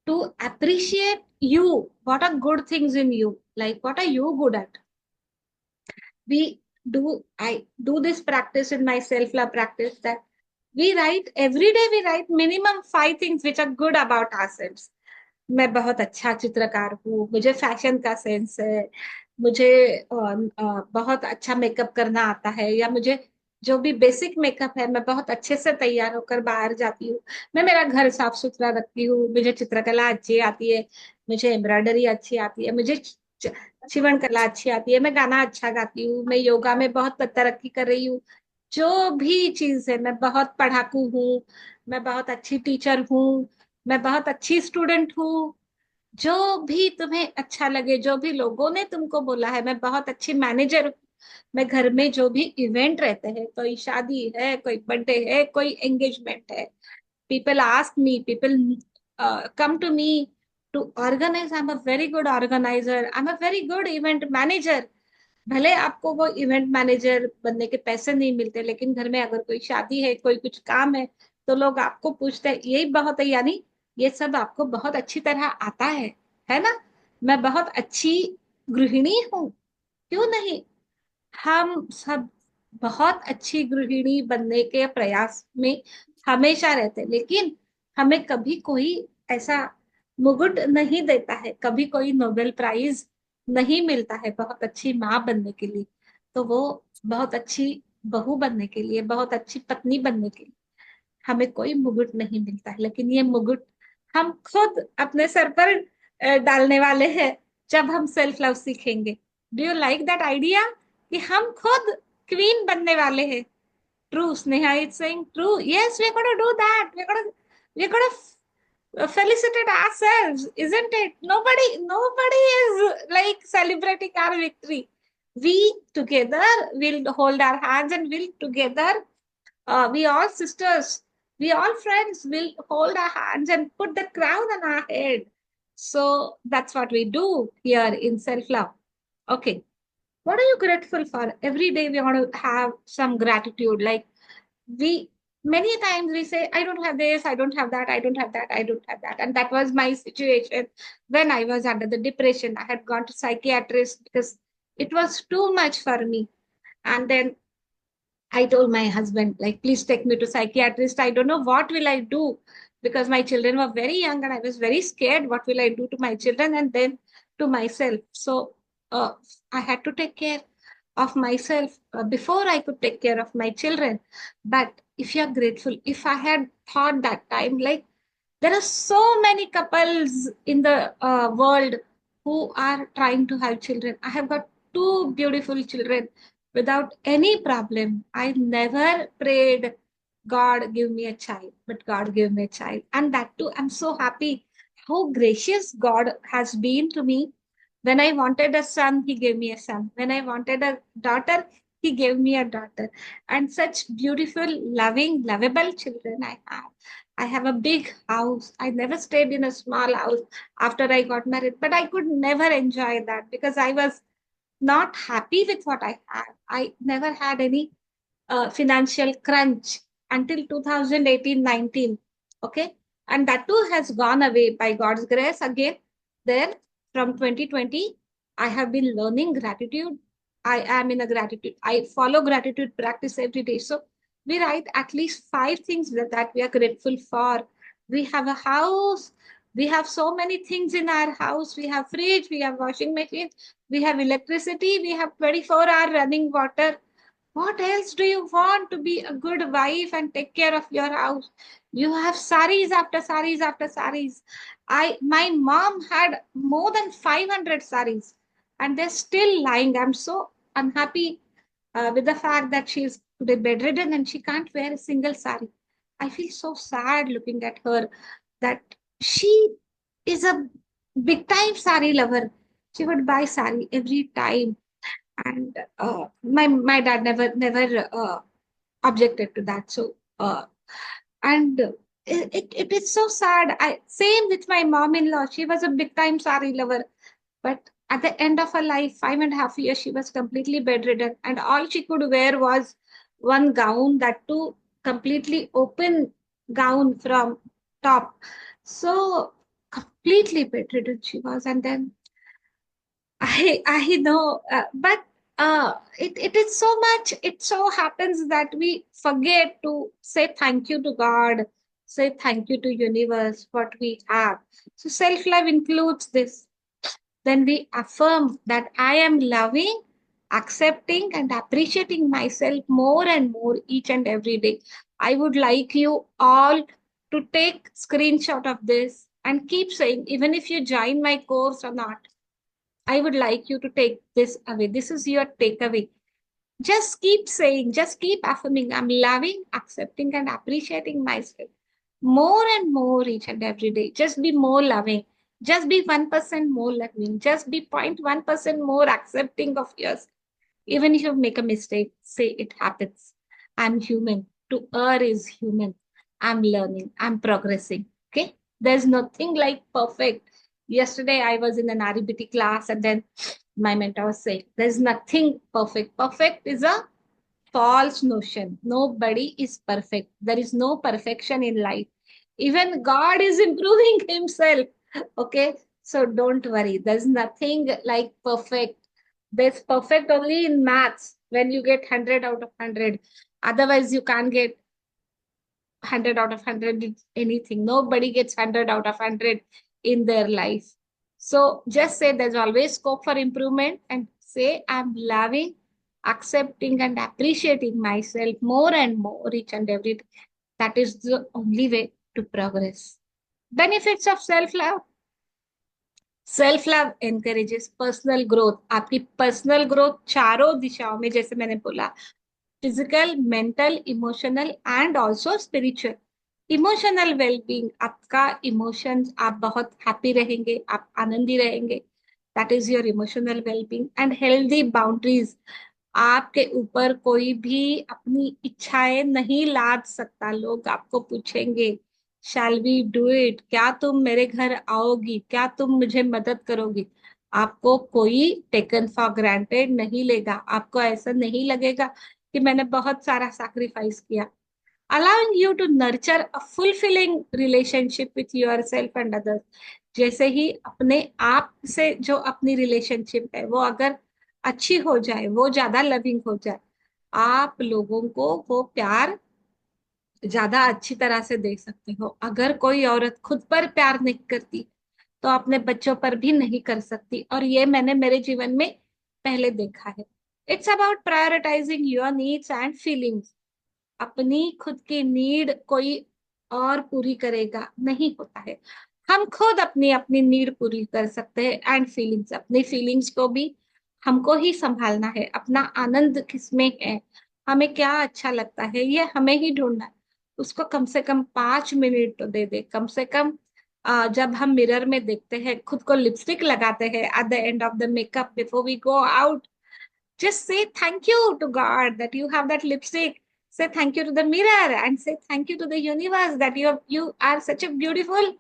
to appreciate you. What are good things in you? Like, what are you good at? I do this practice in my self-love practice, that we write every day, we write minimum 5 things which are good about ourselves. मैं बहुत अच्छा चित्रकार हूँ, मुझे fashion का sense है, मुझे बहुत अच्छा मेकअप करना आता है, या मुझे जो भी बेसिक मेकअप है मैं बहुत अच्छे से तैयार होकर बाहर जाती हूँ, मैं मेरा घर साफ सुथरा रखती हूँ, मुझे चित्रकला अच्छी आती है, मुझे एम्ब्रॉयडरी अच्छी आती है, मुझे सीवन कला अच्छी आती है, मैं गाना अच्छा गाती हूँ, मैं योगा में बहुत तरक्की कर रही हूँ। जो भी चीज है, मैं बहुत पढ़ाकू हूँ, मैं बहुत अच्छी टीचर हूँ, मैं बहुत अच्छी स्टूडेंट हूँ। जो भी तुम्हें अच्छा लगे, जो भी लोगों ने तुमको बोला है, मैं बहुत अच्छी मैनेजर हूँ। मैं घर में जो भी इवेंट रहते हैं, कोई शादी है, कोई बर्थडे है, कोई एंगेजमेंट है, people ask me, people come to me to organize. I'm a very good organizer, I'm a very good event manager. भले आपको वो इवेंट मैनेजर बनने के पैसे नहीं मिलते, लेकिन घर में अगर कोई शादी है, कोई कुछ काम है, तो लोग आपको पूछते हैं, यही बहुत है, यानी ये सब आपको बहुत अच्छी तरह आता है ना? मैं बहुत अच्छी गृहिणी हूँ, क्यों नहीं? हम सब बहुत अच्छी गृहिणी बनने के प्रयास में हमेशा रहते, लेकिन हमें कभी कोई ऐसा मुकुट नहीं देता है, कभी कोई नोबेल प्राइज नहीं मिलता है बहुत अच्छी माँ बनने के लिए। तो वो बहुत अच्छी बहू बनने के लिए, बहुत अच्छी पत्नी बनने के लिए हमें कोई मुकुट नहीं मिलता है, लेकिन ये मुकुट हम खुद अपने सर पर डालने वाले हैं जब हम सेल्फ लव सीखेंगे। Do you like that idea कि हम खुद क्वीन बनने वाले हैं? True, Sneha is saying true, yes, we are gonna do that, we are gonna felicitate ourselves, isn't it? Nobody is like celebrating our victory. We together will hold our hands and will together We all sisters, we all friends will hold our hands and put the crown on our head. So that's what we do here in self-love. Okay. What are you grateful for? Every day we want to have some gratitude. Like we many times we say, I don't have this, I don't have that, I don't have that, I don't have that. And that was my situation when I was under the depression. I had gone to psychiatrist because it was too much for me. And then I told my husband, like, please take me to psychiatrist. I don't know what will I do because my children were very young and I was very scared. What will I do to my children and then to myself? So uh, I had to take care of myself before I could take care of my children. But if you're grateful, if I had thought that time, like there are so many couples in the world who are trying to have children. I have got two beautiful children without any problem. I never prayed, God, give me a child, but God gave me a child. And that too, I'm so happy how gracious God has been to me. When I wanted a son, He gave me a son. When I wanted a daughter, He gave me a daughter. And such beautiful, loving, lovable children I have. I have a big house. I never stayed in a small house after I got married, but I could never enjoy that because I was not happy with what I had. I never had any financial crunch until 2018-19. Okay. And that too has gone away by God's grace. Again, then from 2020, I have been learning gratitude. I am in a gratitude. I follow gratitude practice every day. So we write at least 5 things that we are grateful for. We have a house. We have so many things in our house. We have fridge. We have washing machine. We have electricity. We have 24-hour running water. What else do you want to be a good wife and take care of your house? You have saris after saris after saris. My mom had more than 500 saris and they're still lying. I'm so unhappy with the fact that she's today bedridden and she can't wear a single sari. I feel so sad looking at her that she is a big time sari lover. She would buy sari every time and my dad never objected to that. So and it is so sad. I same with my mom-in-law. She was a big time sari lover, but at the end of her life, 5.5 years, she was completely bedridden, and all she could wear was one gown, that too completely open gown from top. So completely bedridden she was, and then I know, but it is so much. It so happens that we forget to say thank you to God, say thank you to universe, what we have. So self love includes this. Then we affirm that I am loving, accepting, and appreciating myself more and more each and every day. I would like you all to take screenshot of this and keep saying, even if you join my course or not, I would like you to take this away. This is your takeaway. Just keep saying, just keep affirming, I'm loving, accepting, and appreciating myself more and more each and every day. Just be more loving. Just be 1% more loving. Just be 0.1% more accepting of yourself. Even if you make a mistake, say it happens. I'm human. To err is human. I'm learning. I'm progressing. Okay. There's nothing like perfect. Yesterday, I was in an RBT class, and then my mentor was saying, there's nothing perfect. Perfect is a false notion. Nobody is perfect. There is no perfection in life. Even God is improving himself. Okay. So don't worry. There's nothing like perfect. There's perfect only in maths when you get 100 out of 100. Otherwise, you can't get 100 out of 100 in anything. Nobody gets 100 out of 100 in their life. So just say there's always scope for improvement and say, I'm loving, accepting, and appreciating myself more and more each and every day. That is the only way to progress. Benefits of self-love. Self-love encourages personal growth. आपकी personal growth चारों दिशाओं में, जैसे मैंने बोला, physical, mental, emotional and also spiritual. Emotional wellbeing, आपका emotions, आप बहुत हैप्पी रहेंगे, आप आनंदी रहेंगे. That is your emotional wellbeing. And healthy boundaries. आपके ऊपर कोई भी अपनी इच्छाएं नहीं लाद सकता। लोग आपको पूछेंगे, शैल वी डू इट, क्या तुम मेरे घर आओगी, क्या तुम मुझे मदद करोगी। आपको कोई टेकन फॉर ग्रांटेड नहीं लेगा। आपको ऐसा नहीं लगेगा कि मैंने बहुत सारा सैक्रिफाइस किया। allowing you to nurture a fulfilling relationship with yourself and others। जैसे ही अपने आप से जो अपनी रिलेशनशिप है वो अगर अच्छी हो जाए, वो ज्यादा लविंग हो जाए, आप लोगों को वो प्यार ज्यादा अच्छी तरह से दे सकते हो। अगर कोई औरत खुद पर प्यार नहीं करती तो अपने बच्चों पर भी नहीं कर सकती, और ये मैंने मेरे जीवन में पहले देखा है। It's about prioritising your needs and feelings. अपनी खुद की नीड कोई और पूरी करेगा नहीं होता है। हम खुद अपनी अपनी नीड पूरी कर सकते हैं, एंड फीलिंग्स, अपनी फीलिंग्स को भी हमको ही संभालना है। अपना आनंद किसमें है, हमें क्या अच्छा लगता है, ये हमें ही ढूंढना है। उसको कम से कम 5 मिनट तो दे दे। कम से कम जब हम मिरर में देखते हैं, खुद को लिपस्टिक लगाते हैं at the end of the makeup before we go out, just say thank you to God that you have that lipstick. Say thank you to the mirror and say thank you to the universe that you are such a beautiful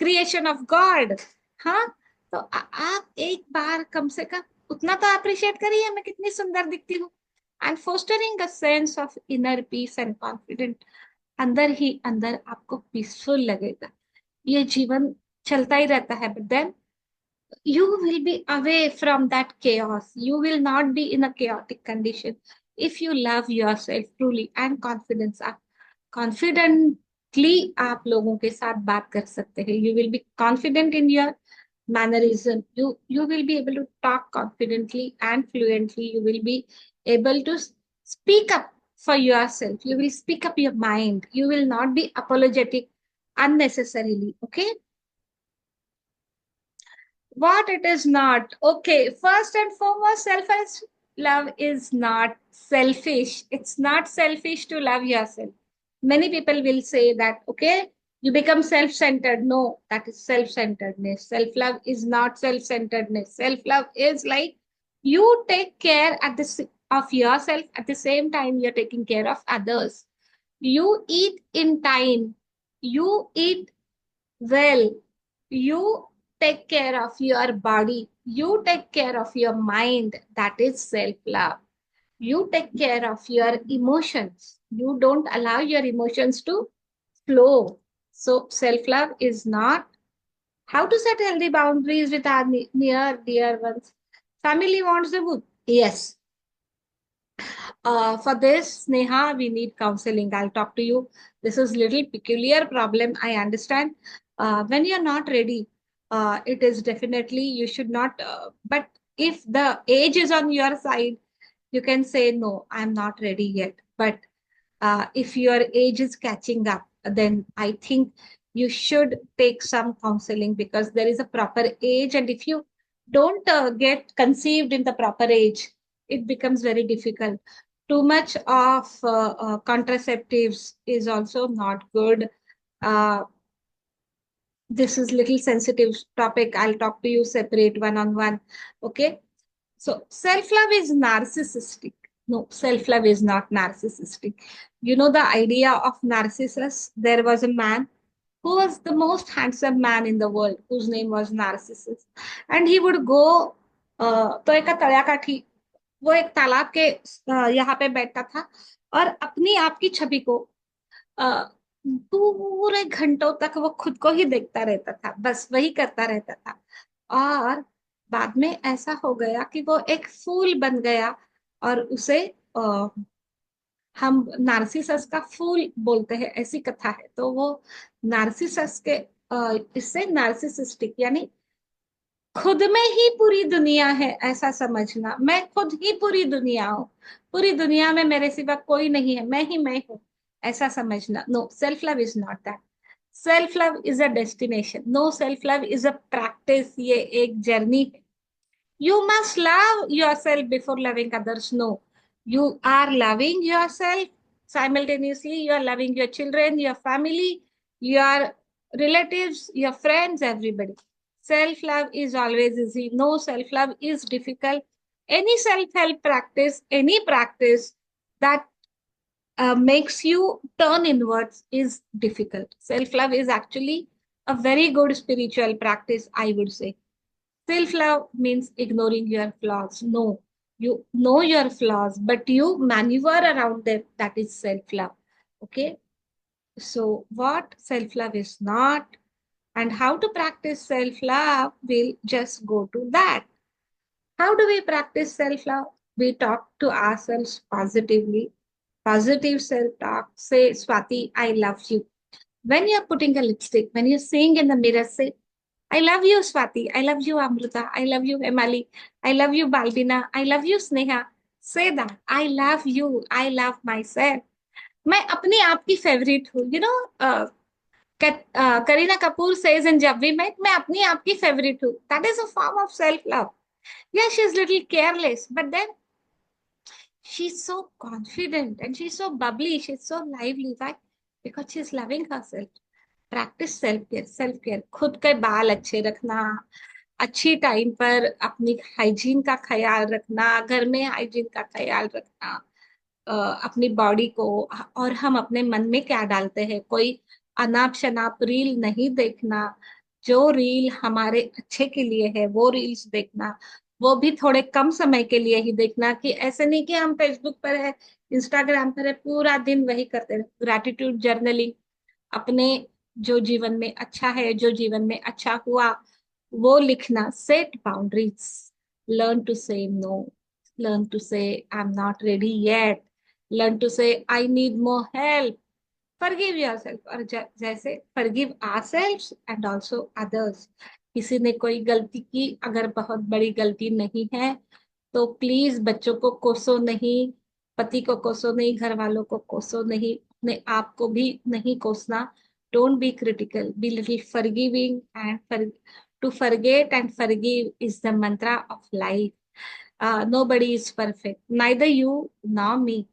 creation of God। हाँ, तो आप एक बार कम से कम उतना तो appreciate करिए, मैं कितनी सुंदर दिखती हूँ। And fostering a sense of inner peace and confident. अंदर ही अंदर आपको पीसफुल लगेगा। ये जीवन चलता ही रहता है, but then you will be away from that chaos. You will not be in a chaotic condition if you love yourself truly and confidence up. Confidently आप लोगों के साथ बात कर सकते हैं। You will be confident in your mannerism. You will be able to talk confidently and fluently. You will be able to speak up for yourself. You will speak up your mind. You will not be apologetic unnecessarily. Okay. What it is not. Okay, first and foremost, self love is not selfish. It's not selfish to love yourself. Many people will say that, okay, you become self centered. No, that is self centeredness. Self love is not self centeredness. Self love is like you take care of yourself, at the same time, you're taking care of others. You eat in time, you eat well, you take care of your body, you take care of your mind. That is self love. You take care of your emotions. You don't allow your emotions to flow. So, self love is not how to set healthy boundaries with our near dear ones. Family wants the good. Yes. For this, Sneha, we need counseling. I'll talk to you. This is little peculiar problem. I understand. When you're not ready, it is definitely you should not. But if the age is on your side, you can say no, I'm not ready yet. But if your age is catching up, then I think you should take some counseling, because there is a proper age, and if you don't get conceived in the proper age, it becomes very difficult. Too much of contraceptives is also not good. Uh, this is little sensitive topic. I'll talk to you separate one on one. Okay. So self-love is narcissistic. No, self-love is not narcissistic. You know the idea of Narcissus? There was a man who was the most handsome man in the world, whose name was Narcissus. And he would go तो एक तड़ाकाठी, वो एक तालाब के यहाँ पे बैठता था और अपनी आप की छवि को पूरे घंटों तक वो खुद को ही देखता रहता था, बस वही करता रहता था। और बाद में ऐसा हो गया कि वो एक फूल बन गया, और उसे हम नार्सिसस का फूल बोलते हैं, ऐसी कथा है। तो वो नार्सिसस के इससे नार्सिसिस्टिक यानी खुद में ही पूरी दुनिया है ऐसा समझना। मैं खुद ही पूरी दुनिया हूँ, पूरी दुनिया में मेरे सिवा कोई नहीं है, मैं ही मैं हूँ, ऐसा समझना। No, self love is not that. Self love is a destination. No, self love is a practice. ये एक जर्नी है। You must love yourself before loving others. No, you are loving yourself simultaneously. You are loving your children, your family, your relatives, your friends, everybody. Self love is always easy. No, self love is difficult. any self-help practice, any practice that makes you turn inwards is difficult. Self-love is actually a very good spiritual practice, I would say. Self-love means ignoring your flaws. No, you know your flaws, but you maneuver around them. That is self-love. Okay. So, what self-love is not and how to practice self-love, we'll just go to that. How do we practice self-love? We talk to ourselves positively. Positive self-talk. Say, Swati, I love you. When you're putting a lipstick, when you're seeing in the mirror, say, I love you, Swati. I love you, Amrita. I love you, Emily. I love you, Baldina. I love you, Sneha. Say that. I love you. I love myself. मैं अपनी आप की favourite हूँ. Kareena Kapoor says in जब we met, मैं अपनी आप की फेवरेट हूँ. That is a form of self-love. Yeah, she's little careless, but then she's so confident and she's so bubbly. She's so lively. Why? Because she's loving herself. Practice self care. Self care, खुद के बाल अच्छे रखना, अच्छी time पर अपनी hygiene का ख्याल रखना, घर में हाइजीन का ख्याल रखना, अपनी बॉडी को. और हम अपने मन में क्या डालते हैं, कोई अनाप शनाप रील नहीं देखना. जो रील हमारे अच्छे के लिए है वो रील्स देखना, वो भी थोड़े कम समय के लिए ही देखना. कि ऐसे नहीं कि हम फेसबुक पर है, इंस्टाग्राम पर है, पूरा दिन वही करते रहे. ग्रैटिट्यूड जर्नलिंग, अपने जो जीवन में अच्छा है, जो जीवन में अच्छा हुआ, वो लिखना. Set boundaries. Learn to say no. Learn to say I am not ready yet. Learn to say I need more help. Forgive yourself. और जैसे forgive ourselves and also others. किसी ने कोई गलती की, अगर बहुत बड़ी गलती नहीं है, तो प्लीज बच्चों को कोसो नहीं, पति को कोसो नहीं, घर वालों को कोसो नहीं, अपने आप को भी नहीं कोसना. Don't be critical, be little forgiving and to forget and forgive is the mantra of life. Nobody is perfect, neither you nor me,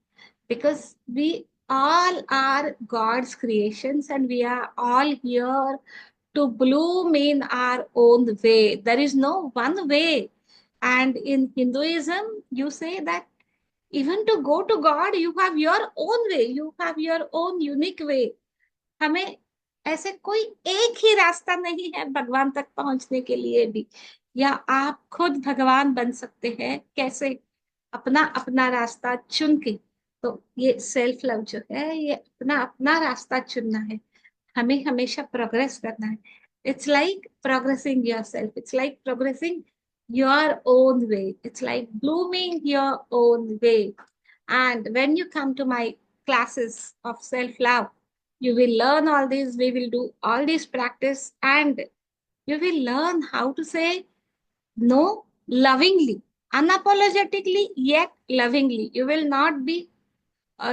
because we all are God's creations and we are all here to bloom in our own way. There is no one way. And in Hinduism, you say that even to go to God, you have your own way, you have your own unique way. हमें ऐसे कोई एक ही रास्ता नहीं है भगवान तक पहुंचने के लिए भी. या आप खुद भगवान बन सकते हैं. कैसे? अपना अपना रास्ता चुन के. तो ये सेल्फ लव जो है, ये अपना अपना रास्ता चुनना है. हमें हमेशा प्रोग्रेस करना है. It's like progressing your self. It's like progressing your own way. It's like blooming your own way. And when you come to my classes of self-love, you will learn all this. We will do all this practice and you will learn how to say no lovingly, unapologetically, yet lovingly. You will not be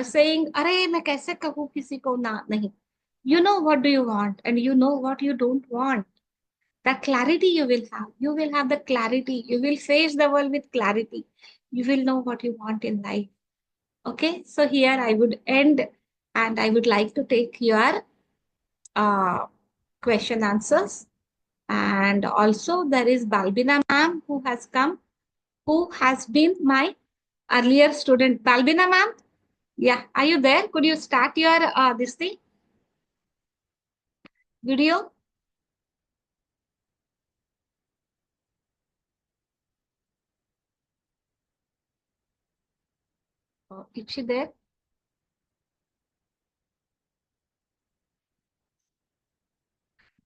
saying, अरे मैं कैसे कहूँ किसी को ना. नहीं. You know what do you want and you know what you don't want. The clarity you will have. You will have the clarity. You will face the world with clarity. You will know what you want in life. Okay, so here I would end and I would like to take your question answers. And also there is Balbina ma'am who has come, who has been my earlier student. Balbina ma'am, yeah, are you there? Could you start your this thing? Video? Oh, is she there?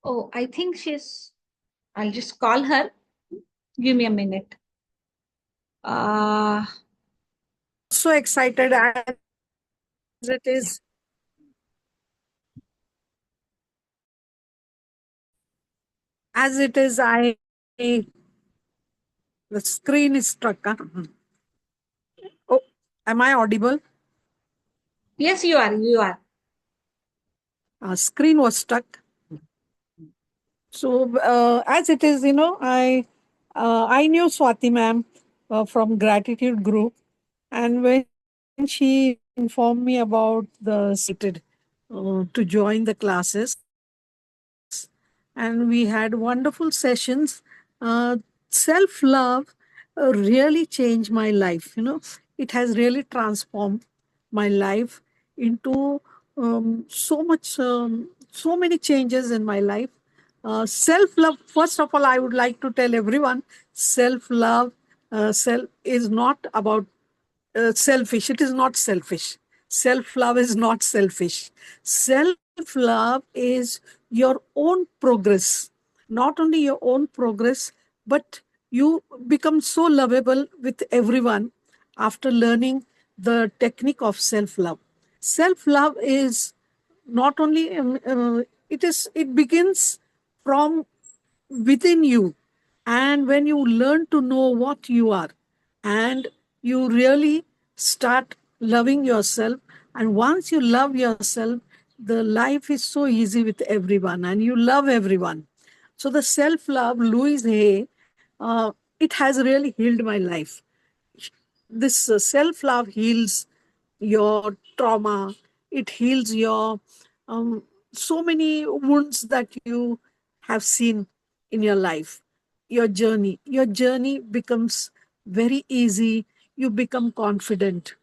Oh, I think I'll just call her. Give me a minute. So excited as it is. As it is, the screen is struck. Huh? Oh, am I audible? Yes, you are. You are. Screen was stuck. So as it is, I knew Swati ma'am from Gratitude Group, and when she informed me about the seated to join the classes, and we had wonderful sessions. Self-love really changed my life. It has really transformed my life into so many changes in my life. Self love, first of all, I would like to tell everyone, self love, self is not about selfish. It is not selfish. Self love is not selfish. Self love is your own progress. Not only your own progress, but you become so lovable with everyone after learning the technique of self love. Self love is not only it begins from within you. And when you learn to know what you are, and you really start loving yourself, and once you love yourself, the life is so easy with everyone and you love everyone. So the self love, Louise Hay, it has really healed my life. This self love heals your trauma, it heals your so many wounds that you have seen in your life. Your journey becomes very easy, you become confident.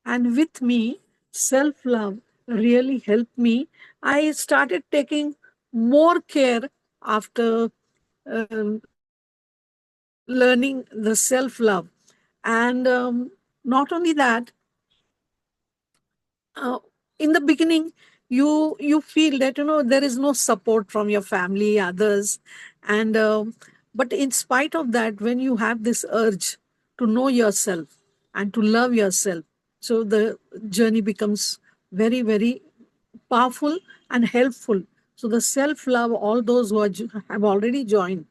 And with me, self love really helped me. I started taking more care after learning the self love. And not only that, uh, in the beginning, you feel that there is no support from your family, others. And but in spite of that, when you have this urge to know yourself and to love yourself, so the journey becomes very, very powerful and helpful. So the self love, all those who have already joined,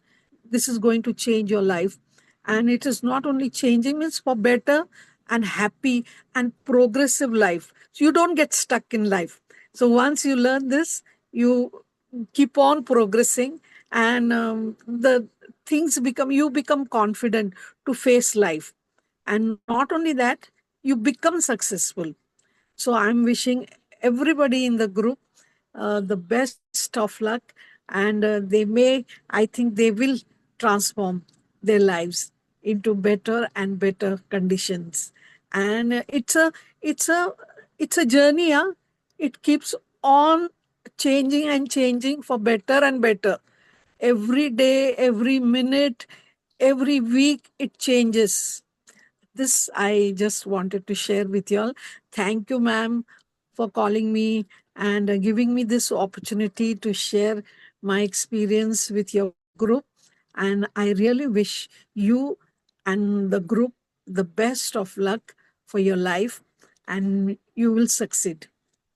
this is going to change your life. And it is not only changing, it's for better and happy and progressive life. So you don't get stuck in life. So once you learn this, you keep on progressing, and the things become, you become confident to face life. And not only that, you become successful. So I'm wishing everybody in the group the best of luck, and I think they will transform their lives into better and better conditions. And it's a journey. Yeah? It keeps on changing and changing for better and better. Every day, every minute, every week, it changes. This I just wanted to share with you all. Thank you, ma'am, for calling me and giving me this opportunity to share my experience with your group. And I really wish you and the group the best of luck for your life, and you will succeed.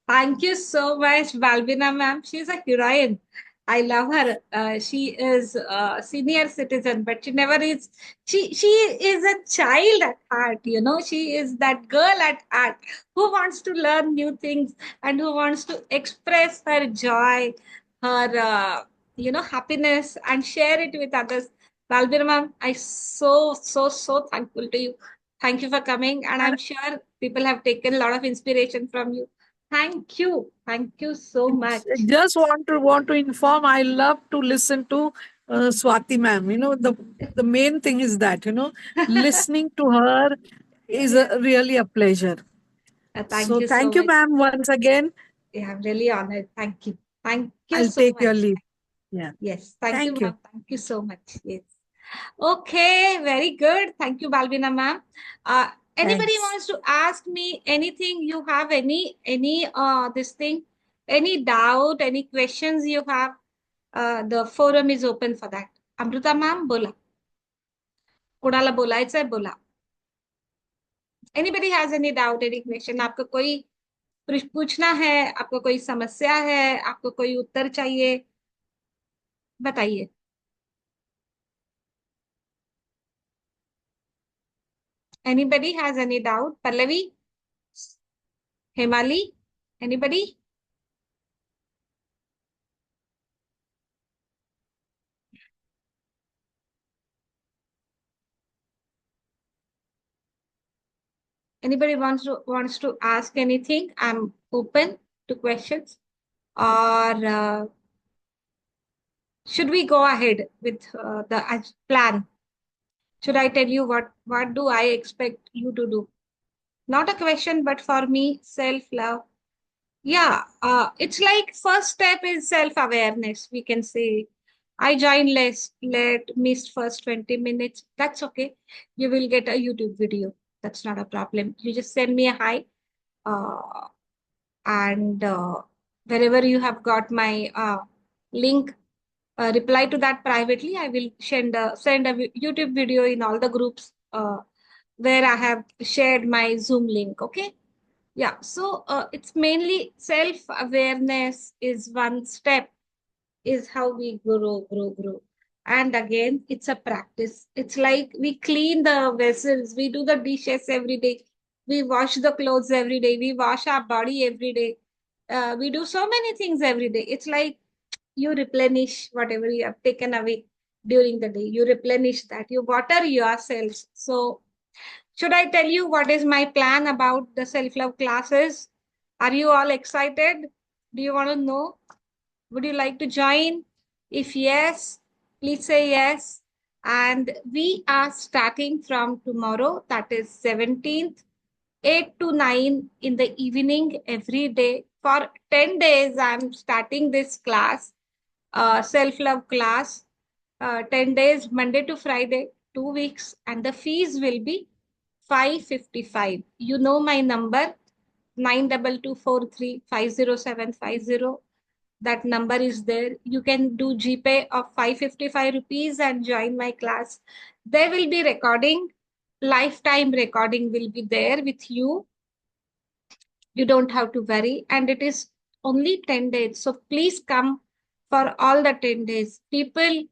Thank you so much, Balbina ma'am. She's a heroine. I love her. She is a senior citizen, but she never is. She is a child at heart. She is that girl at heart who wants to learn new things and who wants to express her joy, her happiness, and share it with others. Balbina ma'am, I so thankful to you. Thank you for coming, and I'm sure people have taken a lot of inspiration from you. Thank you. Thank you so much. Just want to inform. I love to listen to Swati ma'am. The main thing is that listening to her is really a pleasure. Thank So you so thank you, much. ma'am, once again. Yeah, I'm really honored. Thank you. Thank you I'll so take your much. leave. Yeah. Yes. Thank you, Thank you. ma'am. Thank you so much. Yes. Okay. Very good. Thank you, Balbina ma'am. Anybody Thanks. wants to ask me anything? You have this thing, any doubt, any questions you have? The forum is open for that. Amrita ma'am, bola. कोणाला बोलायचंय बोला. Anybody has any doubt, any question? आपको कोई पूछना है, आपको कोई समस्या है, आपको कोई उत्तर चाहिए, बताइए. Anybody has any doubt? Pallavi, Hemali, anybody? Anybody wants to ask anything? I'm open to questions. Or should we go ahead with the plan? Should I tell you what do I expect you to do? Not a question, but for me, self-love. Yeah, it's like first step is self-awareness. We can say, I joined late, missed first 20 minutes. That's okay. You will get a YouTube video. That's not a problem. You just send me a hi. Uh, and wherever you have got my link, reply to that privately. I will send a YouTube video in all the groups where I have shared my Zoom link. Okay. Yeah. So it's mainly self-awareness is one step, is how we grow. And again, it's a practice. It's like we clean the vessels, we do the dishes every day, we wash the clothes every day, we wash our body every day. We do so many things every day. It's like you replenish whatever you have taken away during the day. You replenish that. You water yourselves. So, should I tell you what is my plan about the self-love classes? Are you all excited? Do you want to know? Would you like to join? If yes, please say yes. And we are starting from tomorrow, that is 17th, 8 to 9 in the evening every day. For 10 days, I'm starting this class, self-love class, 10 days, Monday to Friday, 2 weeks, and the fees will be 555. You know my number, 922435075. That number is there. You can do GPay of 555 rupees and join my class. There will be recording, lifetime recording will be there with you. You don't have to worry. And it is only 10 days. So please come for all the 10 days. People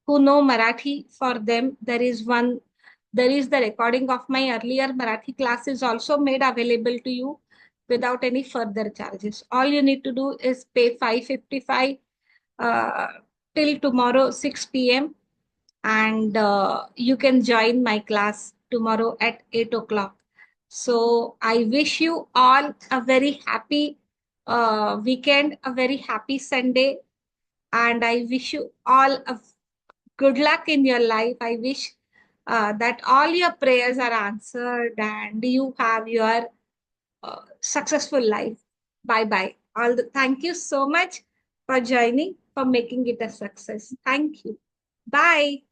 who know Marathi, for them, there is the recording of my earlier Marathi classes also made available to you without any further charges. All you need to do is pay 555 uh, till tomorrow 6 p.m. and you can join my class tomorrow at 8 o'clock. So I wish you all a very happy weekend, a very happy Sunday, and I wish you all a good luck in your life. I wish that all your prayers are answered and you have your successful life. Bye bye. Thank you so much for joining, for making it a success. Thank you. Bye.